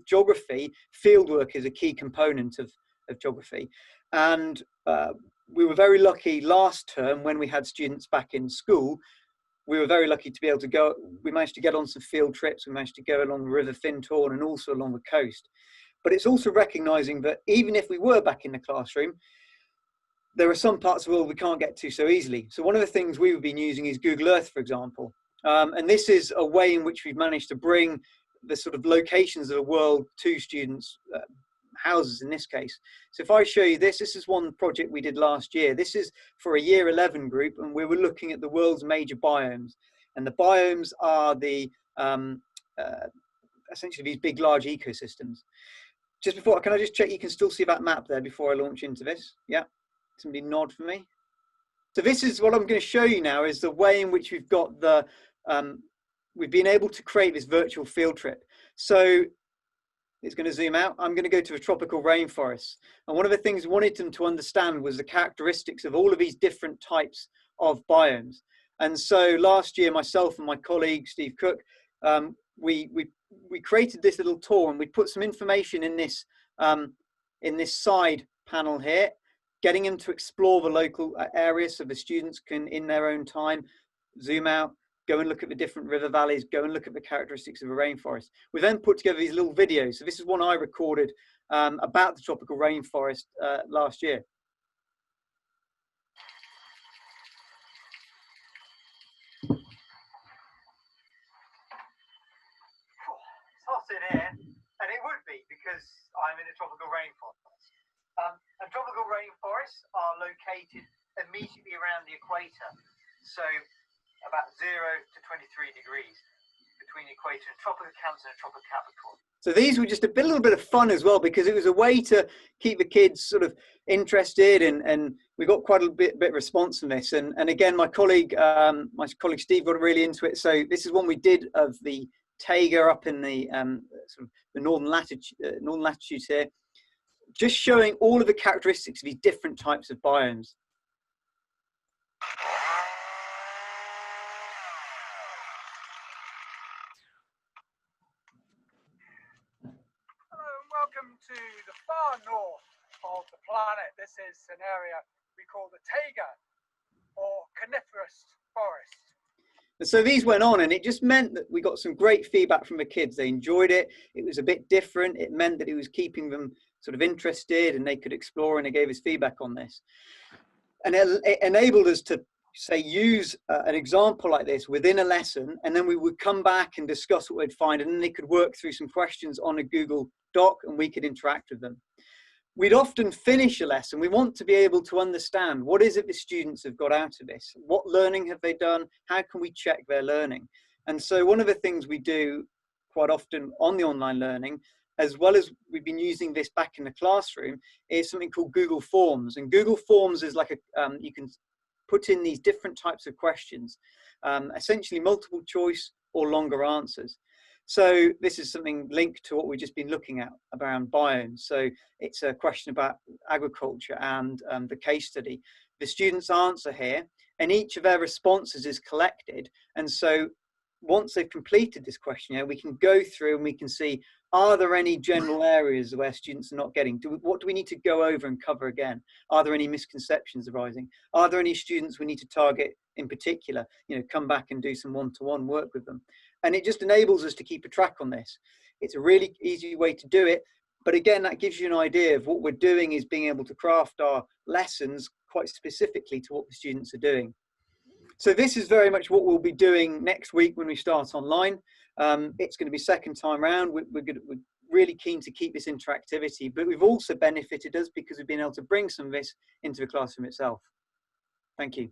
geography, fieldwork is a key component of geography. And we were very lucky last term when we had students back in school. We were very lucky to be able to go, we managed to get on some field trips, we managed to go along the River Fintorn and also along the coast. But it's also recognising that even if we were back in the classroom, there are some parts of the world we can't get to so easily. So one of the things we've been using is Google Earth, for example. And this is a way in which we've managed to bring the sort of locations of the world to students' houses in this case. So if I show you this, this is one project we did last year. This is for a year 11 group, and we were looking at the world's major biomes. And the biomes are the essentially these big, large ecosystems. Just before, can I just check you can still see that map there before I launch into this? Yeah, somebody nod for me. So this is what I'm going to show you now, is the way in which we've got the, we've been able to create this virtual field trip. So it's going to zoom out. I'm going to go to a tropical rainforest. And one of the things we wanted them to understand was the characteristics of all of these different types of biomes. And so last year, myself and my colleague, Steve Cook, we created this little tour, and we put some information in this side panel here, getting them to explore the local area so the students can, in their own time, zoom out, go and look at the different river valleys, go and look at the characteristics of the rainforest. We then put together these little videos. So this is one I recorded about the tropical rainforest last year. It's hot in here, and it would be because I'm in a tropical rainforest. And tropical rainforests are located immediately around the equator. So about 0 to 23 degrees between the equator and tropical Cancer and tropical Capricorn. So these were just a little bit of fun as well, because it was a way to keep the kids sort of interested, and we got quite a bit of response from this. And again, my colleague Steve got really into it. So this is one we did of the taiga up in the sort of the northern latitudes here, just showing all of the characteristics of these different types of biomes. Welcome to the far north of the planet. This is an area we call the taiga, or coniferous forest. And so these went on, and it just meant that we got some great feedback from the kids. They enjoyed it. It was a bit different. It meant that it was keeping them sort of interested, and they could explore, and they gave us feedback on this. And it enabled us to, say, use an example like this within a lesson, and then we would come back and discuss what we'd find, and then they could work through some questions on a Google Doc, and we could interact with them. We'd often finish a lesson. We want to be able to understand what is it the students have got out of this? What learning have they done? How can we check their learning? And so one of the things we do quite often on the online learning, as well as we've been using this back in the classroom, is something called Google Forms. And Google Forms is like you can put in these different types of questions, essentially multiple choice or longer answers. So this is something linked to what we've just been looking at around biomes. So it's a question about agriculture and the case study. The students answer here, and each of their responses is collected. And so once they've completed this questionnaire, we can go through and we can see, are there any general areas where students are not getting? What do we need to go over and cover again? Are there any misconceptions arising? Are there any students we need to target in particular? You know, come back and do some one-to-one work with them. And it just enables us to keep a track on this. It's a really easy way to do it. But again, that gives you an idea of what we're doing is being able to craft our lessons quite specifically to what the students are doing. So this is very much what we'll be doing next week when we start online. It's going to be second time round. We're really keen to keep this interactivity, but we've also benefited us because we've been able to bring some of this into the classroom itself. Thank you.